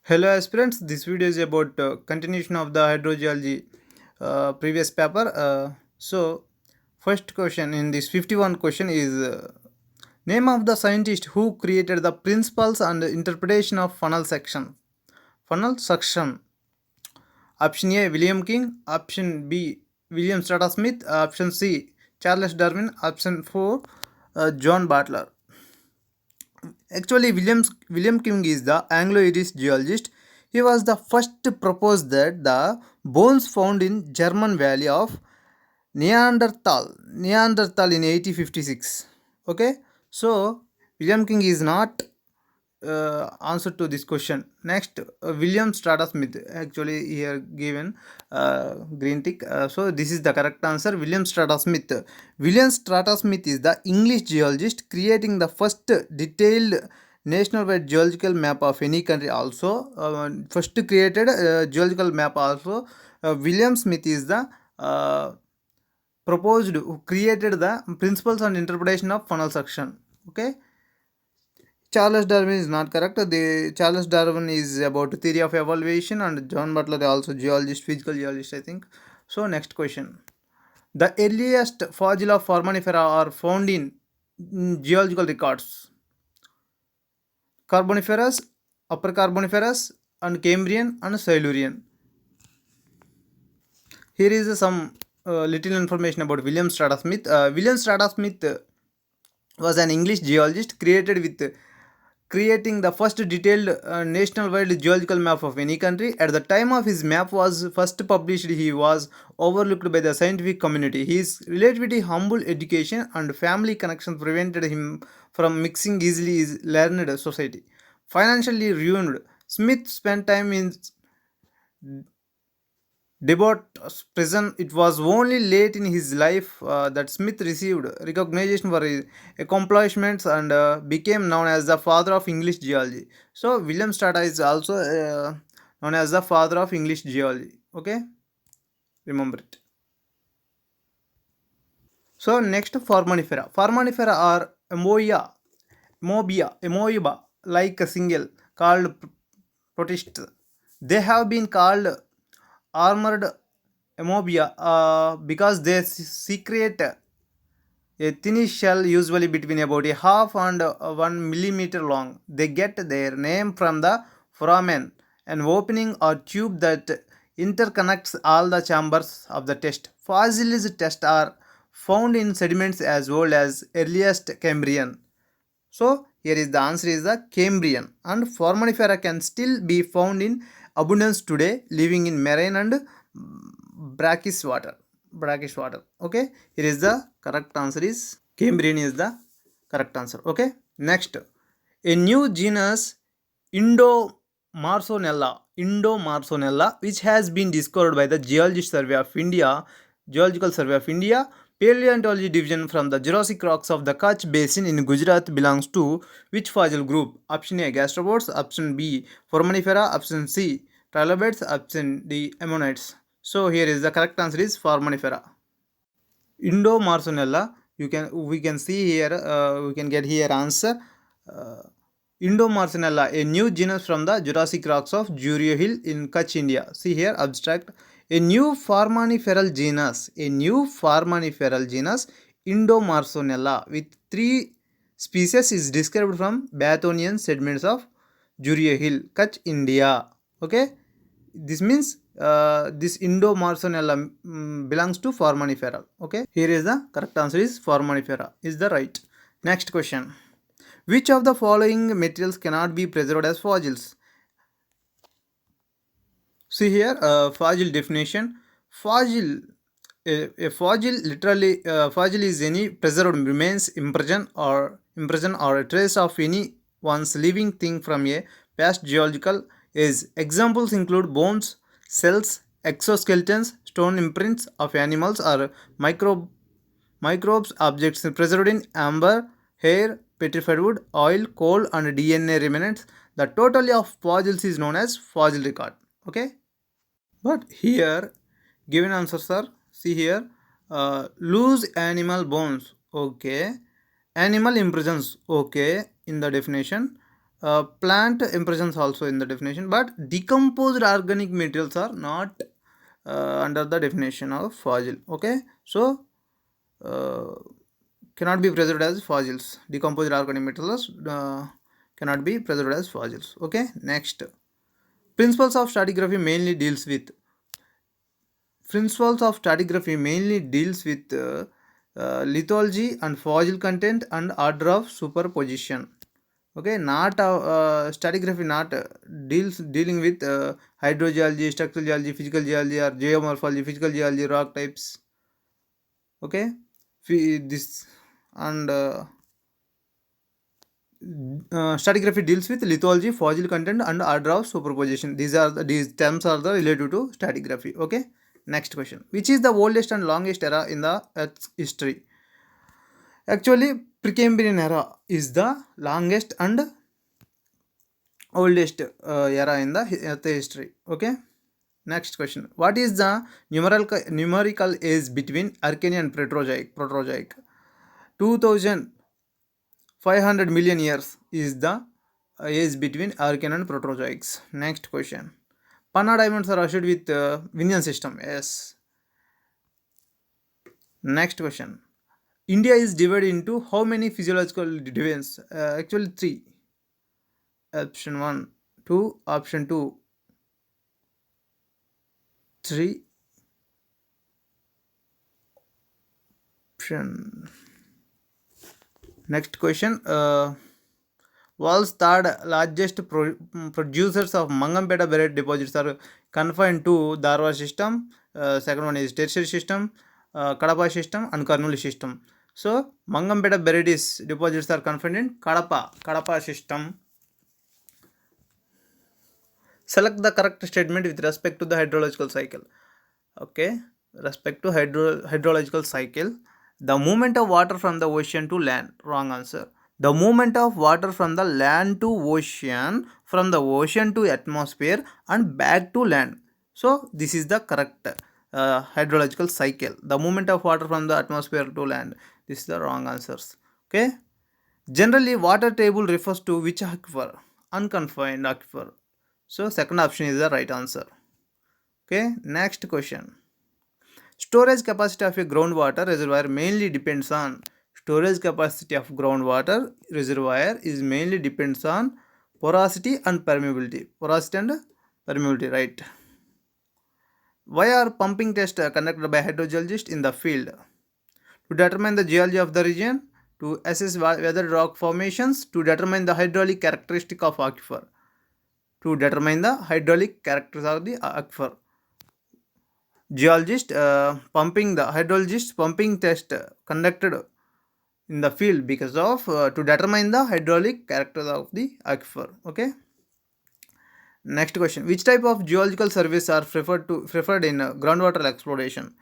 Hello aspirants, this video is about continuation of the hydrogeology previous paper. First question in this 51 question is name of the scientist who created the principles and interpretation of funnel section. Funnel suction. Option A William King, option B William Strata Smith, option C Charles Darwin, option 4 John Butler. Actually, William King is the Anglo-Irish geologist. He was the first to propose that the bones found in German Valley of Neanderthal in 1856. Okay, so William King is not answer to this question. Next, William Strata Smith. Actually, here given green tick. So this is the correct answer. William Strata Smith. William Strata Smith is the English geologist creating the first detailed nationwide geological map of any country. Also, first created geological map. Also, William Smith is the proposed who created the principles and interpretation of funnel suction. Okay. Charles Darwin is not correct. The Charles Darwin is about theory of evolution, and John Butler also geologist, physical geologist, I think. So next question: the earliest fossil of Foraminifera are found in geological records: Carboniferous, Upper Carboniferous, and Cambrian and Silurian. Here is some little information about William Strata Smith. William Strata Smith was an English geologist creating the first detailed nationwide geological map of any country. At the time of his map was first published, he was overlooked by the scientific community. His relatively humble education and family connections prevented him from mixing easily his learned society. Financially ruined, Smith spent time in Debott prison. It was only late in his life that Smith received recognition for his accomplishments and became known as the father of English geology. So, William Strata is also known as the father of English geology. Okay, remember it. So, next, Foraminifera. Foraminifera are amoeba, like a single called protist. They have been called armored amphibia because they secrete a thin shell usually between about a half and 1 millimeter long. They get their name from the foramen, an opening or tube that interconnects all the chambers of the test. Fossils test are found in sediments as old as earliest Cambrian. So here is the answer is the Cambrian, and Foraminifera can still be found in abundance today, living in marine and brackish water. Brackish water. Okay. Here is the correct answer is Cambrian is the correct answer. Okay. Next, a new genus Indomarsonella, which has been discovered by the Geological Survey of India, Paleontology Division from the Jurassic rocks of the Kutch Basin in Gujarat belongs to which fossil group? Option A gastropods, option B Foraminifera, option C trilobites, option D ammonites. So here is the correct answer is Foraminifera. Indomarsonella. We can see here. We can get here answer. Indomarsonella, a new genus from the Jurassic rocks of Juryo Hill in Kutch, India. See here, abstract. A new Foraminiferal genus, Indomarsonella, with 3 species is described from Bathonian sediments of Juryo Hill, Kutch, India. Okay, this means this Indomarsonella belongs to Foraminifera. Okay, here is the correct answer is Foraminifera is the right. Next question. Which of the following materials cannot be preserved as fossils? See here, fossil definition. Fossil, a fossil is any preserved remains, impression or a trace of any one's living thing from a past geological age. Examples include bones, cells, exoskeletons, stone imprints of animals, or microbes, objects preserved in amber, hair, petrified wood, oil, coal, and DNA remnants. The total of fossils is known as fossil record. Okay, but here given answers are, see here, loose animal bones. Okay, animal impressions. Okay, in the definition, Plant impressions also in the definition, but decomposed organic materials are not under the definition of fossil. Okay, so uh, cannot be preserved as fossils. Decomposed organic materials cannot be preserved as fossils. Okay, next, principles of stratigraphy mainly deals with principles of stratigraphy mainly deals with lithology and fossil content and order of superposition. Okay, not stratigraphy not dealing with hydrogeology, structural geology, physical geology, or geomorphology, physical geology, rock types. Okay, this and stratigraphy deals with lithology, fossil content, and order of superposition. These terms are the related to stratigraphy. Okay, next question: which is the oldest and longest era in the Earth's history? Actually, Precambrian era is the longest and oldest era in the Earth history. Okay. Next question: what is the numerical age between Archean and Proterozoic? 2,500 million years is the age between Archean and Proterozoics. Next question: Panna diamonds are associated with Vinyan system. Yes. Next question: India is divided into how many physiological divisions? Actually, three. Option 1, 2, option 2, 3, option. Next question: world's third largest producers of Mangampeta buried deposits are confined to Dharwad system. Second one is tertiary system, Kadapa system, and Karnool system. So Mangampeta buried deposits are confined in Kadapa system. Select the correct statement with respect to the hydrological cycle. Okay, respect to hydrological cycle. The movement of water from the ocean to land. Wrong answer. The movement of water from the land to ocean, from the ocean to atmosphere, and back to land. So this is the correct hydrological cycle. The movement of water from the atmosphere to land. This is the wrong answers. Okay. Generally, water table refers to which aquifer? Unconfined aquifer. So second option is the right answer. Okay. Next question. Storage capacity of a groundwater reservoir mainly depends on storage capacity of groundwater reservoir is mainly depends on porosity and permeability. Porosity and permeability, right? Why are pumping tests conducted by hydrogeologists in the field? To determine the geology of the region, to assess weather rock formations, to determine the hydraulic characteristic of aquifer, to determine the hydraulic characteristics of the aquifer. Hydrologist pumping test conducted in the field because of to determine the hydraulic character of the aquifer. Okay. Next question: which type of geological surveys are preferred in groundwater exploration?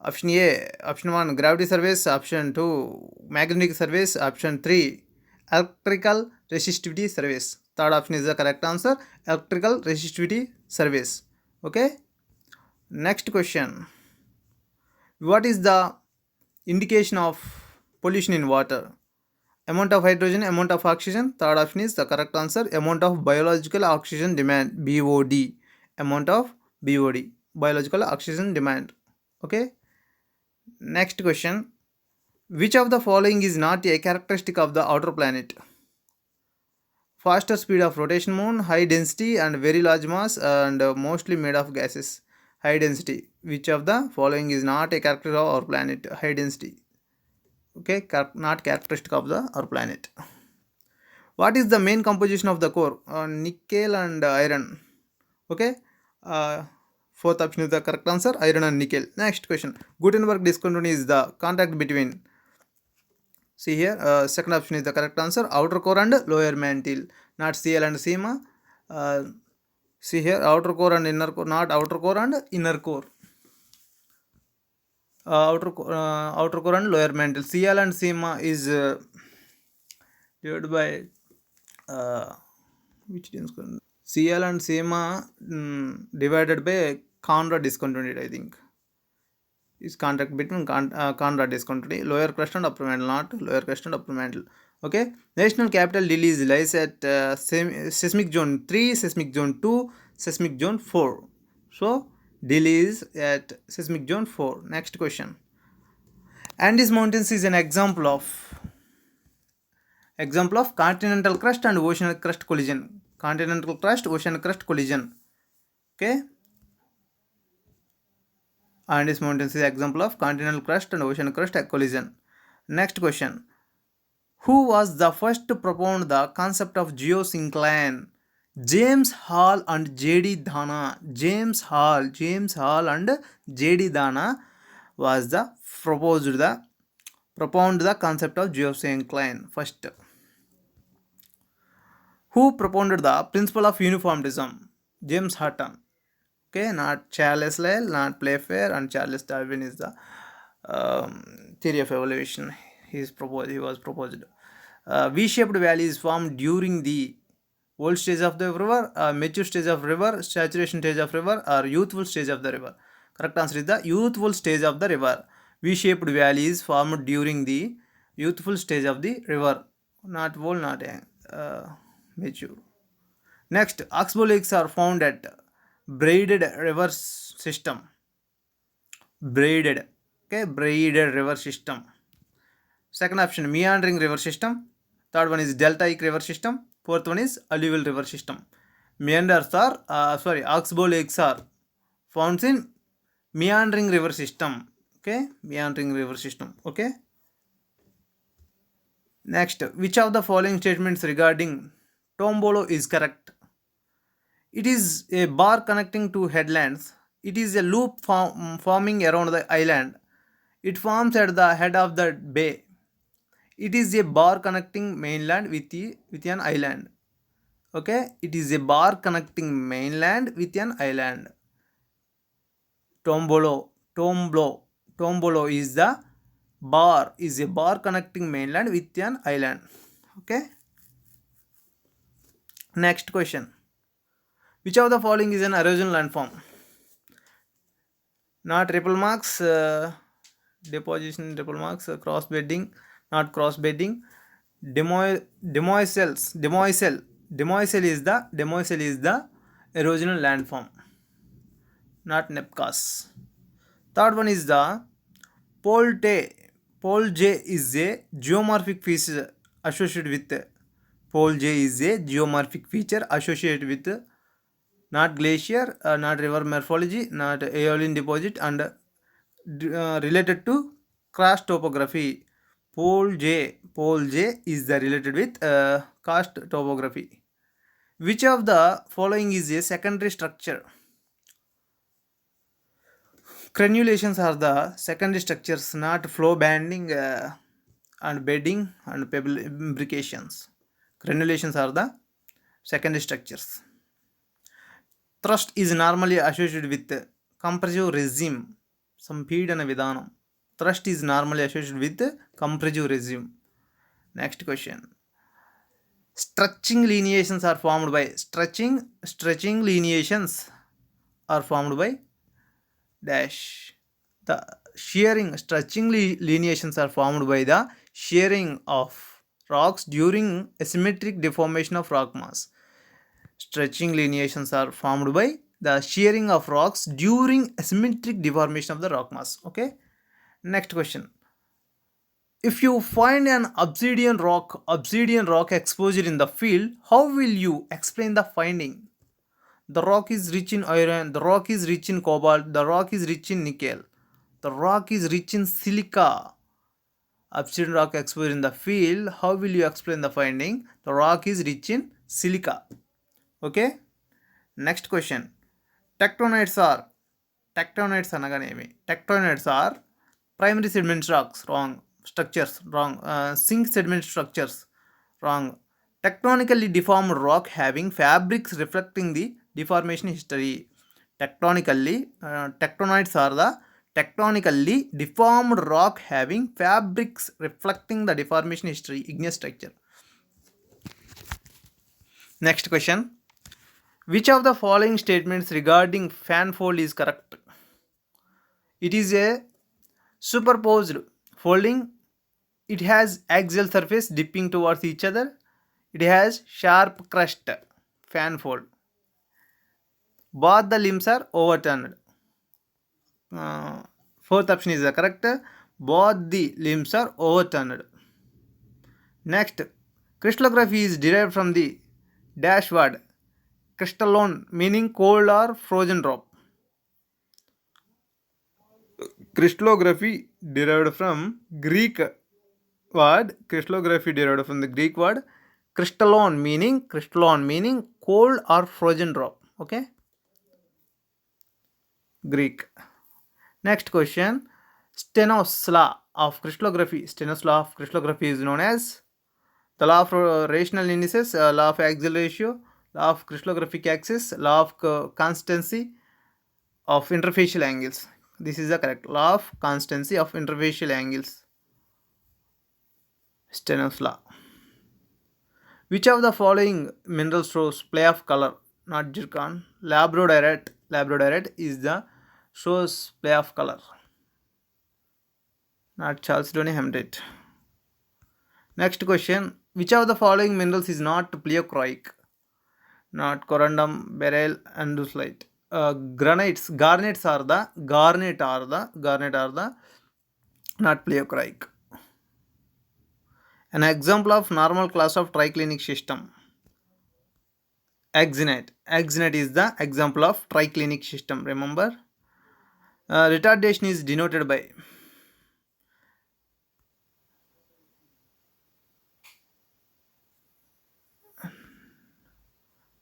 Option A, option 1, gravity surveys, option 2, magnetic surveys, option 3, electrical resistivity surveys. Third option is the correct answer: electrical resistivity surveys. Okay. Next question: what is the indication of pollution in water? Amount of hydrogen, amount of oxygen. Third option is the correct answer: amount of biological oxygen demand, BOD. Amount of BOD, biological oxygen demand. Okay. Next question: which of the following is not a characteristic of the outer planet? Faster speed of rotation moon, high density and very large mass, and mostly made of gases. High density. Which of the following is not a characteristic of our planet? High density. Okay, not characteristic of our planet. What is the main composition of the core? Nickel and iron. Okay. Fourth option is the correct answer: iron and nickel. Next question: Gutenberg discontinuity is the contact between. See here, second option is the correct answer: outer core and lower mantle, not Cl and Cma. See here, outer core and inner core, not outer core and inner core. Outer core and lower mantle. Cl and Cma is divided by which discontinuity? Cl and Cma divided by Conrad discontinuity, I think. Is contact between Conrad discontinuity. Lower crust and upper mantle, not lower crust and upper mantle. Okay, national capital Delhi lies at seismic zone 3, seismic zone 2, seismic zone 4. So Delhi is at seismic zone 4. Next question. Andes Mountains is an example of continental crust and ocean crust collision. Continental crust, ocean crust collision. Okay, Andes Mountains is an example of continental crust and ocean crust collision. Next question. Who was the first to propound the concept of geosyncline? James Hall and J.D. Dana. James Hall and J.D. Dana was the propound the concept of geosyncline first. Who propounded the principle of uniformism? James Hutton. Okay, not Charles Lyell, not Playfair, and Charles Darwin is the theory of evolution. He was proposed. V-shaped valley is formed during the old stage of the river, mature stage of river, saturation stage of river, or youthful stage of the river. Correct answer is the youthful stage of the river. V-shaped valley is formed during the youthful stage of the river, not old, not mature. Next, oxbow lakes are found at braided river system. Braided river system. Second option, meandering river system. Third one is deltaic river system. Fourth one is alluvial river system. Oxbow lakes are found in meandering river system. Okay, meandering river system. Okay. Next, which of the following statements regarding Tombolo is correct? It is a bar connecting two headlands. It is a loop forming around the island. It forms at the head of the bay. It is a bar connecting mainland with an island. Okay, it is a bar connecting mainland with an island. Tombolo is a bar connecting mainland with an island. Okay. Next question. Which of the following is an erosion landform? Not ripple marks, deposition ripple marks, cross bedding, not cross bedding. Demoiselle is the erosional landform, not Nepcas. Third one is the Pole J is a geomorphic feature associated with not glacier, not river morphology, not aeolian deposit, and related to karst topography. Pole J is the related with karst topography. Which of the following is a secondary structure? Crenulations are the secondary structures, not flow banding and bedding and pebble imbrications. Crenulations are the secondary structures. Thrust is normally associated with compressive regime. Sampidana Vidhanam. Thrust is normally associated with compressive regime. Next question. Stretching lineations are formed by dash. The stretching lineations are formed by the shearing of rocks during asymmetric deformation of rock mass. Stretching lineations are formed by the shearing of rocks during asymmetric deformation of the rock mass. Okay. Next question. If you find an obsidian rock exposure in the field, how will you explain the finding? The rock is rich in iron, the rock is rich in cobalt, the rock is rich in nickel, the rock is rich in silica. Obsidian rock exposure in the field, how will you explain the finding? The rock is rich in silica. Okay. Next question. Tectonites are primary sediment rocks. Wrong. Structures. Wrong. Sink sediment structures. Wrong. Tectonically deformed rock having fabrics reflecting the deformation history. Tectonites are the tectonically deformed rock having fabrics reflecting the deformation history, igneous structure. Next question. Which of the following statements regarding fanfold is correct? It is a superposed folding. It has axial surface dipping towards each other. It has sharp crest, fan fold. Both the limbs are overturned. Uh, Fourth option is the correct. Both the limbs are overturned. Next, crystallography is derived from the dash word crystallon, meaning cold or frozen drop. Crystallography derived from Greek word. Crystallography derived from the Greek word crystallon, meaning cold or frozen drop. Okay, Greek. Next question. Stenos law of crystallography. Stenos law of crystallography is known as the law of rational indices, law of axial ratio, law of crystallographic axis, law of constancy of interfacial angles. This is the correct law of constancy of interfacial angles. Stenos law. Which of the following mineral shows play of color? Not zircon. Labradorite. Labradorite is the shows play of color. Not chalcedony hematite. Next question. Which of the following minerals is not pleochroic? Not corundum, beryl, andesite. Garnets are the not pleochroic. An example of normal class of triclinic system. Axinite. Axinite is the example of triclinic system. Remember, retardation is denoted by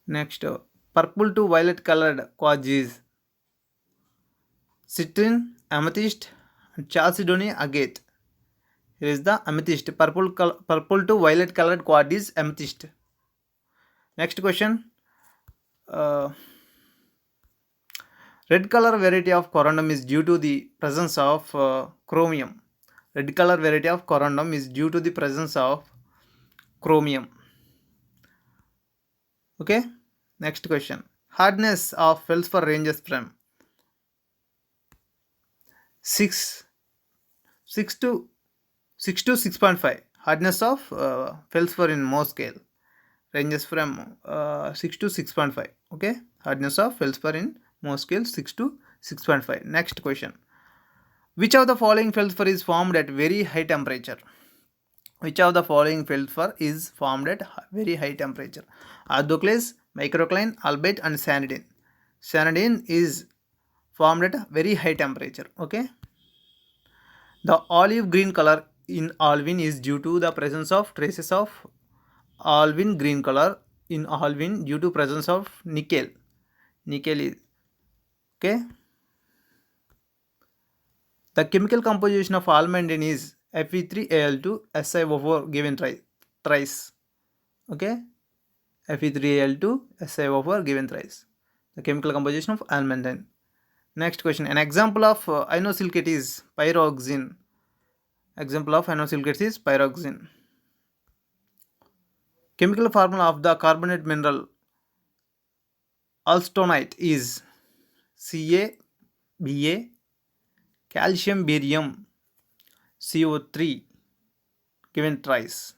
next purple to violet colored quartz is citrine, amethyst, and chalcedony agate. Here is the amethyst. Purple to violet colored quartz is amethyst. Next question. Red color variety of corundum is due to the presence of chromium. Red color variety of corundum is due to the presence of chromium. Okay. Next question. Hardness of feldspar ranges from 6 to 6.5. Hardness of feldspar in Mohs scale ranges from 6 to 6.5. Okay. Hardness of feldspar in Mohs scale 6 to 6.5. Next question. Which of the following feldspar is formed at very high temperature? Which of the following feldspar is formed at very high temperature? Ardoclase, microcline, albite, and sanidine. Sanidine is formed at very high temperature. Okay. The olive green color in alvin is due to the presence of traces of alvin green color in alvin due to presence of nickel. Nickel is okay. The chemical composition of almandine is Fe3Al2 SiO4 given thrice. Okay, Fe3Al2 SiO4 given thrice. The chemical composition of almandine. Next question. An example of inosilicate is pyroxene. Example of inosilicate is pyroxene. Chemical formula of the carbonate mineral alstonite is CaBa calcium barium CO3 given twice.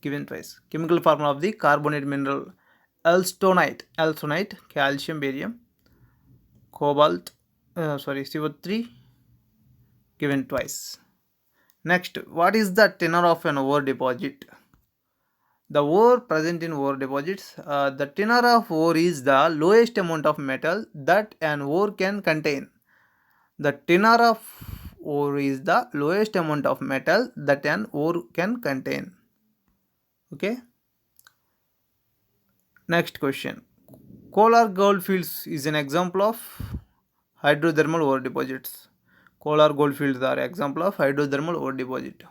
Chemical formula of the carbonate mineral alstonite calcium barium cobalt CO3 given twice. Next, what is the tenor of an ore deposit? The ore present in ore deposits, the tenor of ore is the lowest amount of metal that an ore can contain. The tenor of ore is the lowest amount of metal that an ore can contain. Okay. Next question. Kolar goldfields is an example of hydrothermal ore deposits. Kolar goldfields are example of hydrothermal ore deposit.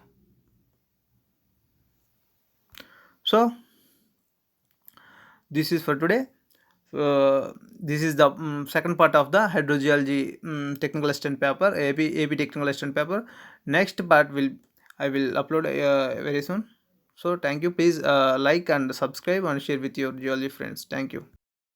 So this is for today. This is the second part of the hydrogeology technical assistant paper, AP technical assistant paper. Next part I will upload very soon. So thank you. Please like and subscribe and share with your geology friends. Thank you.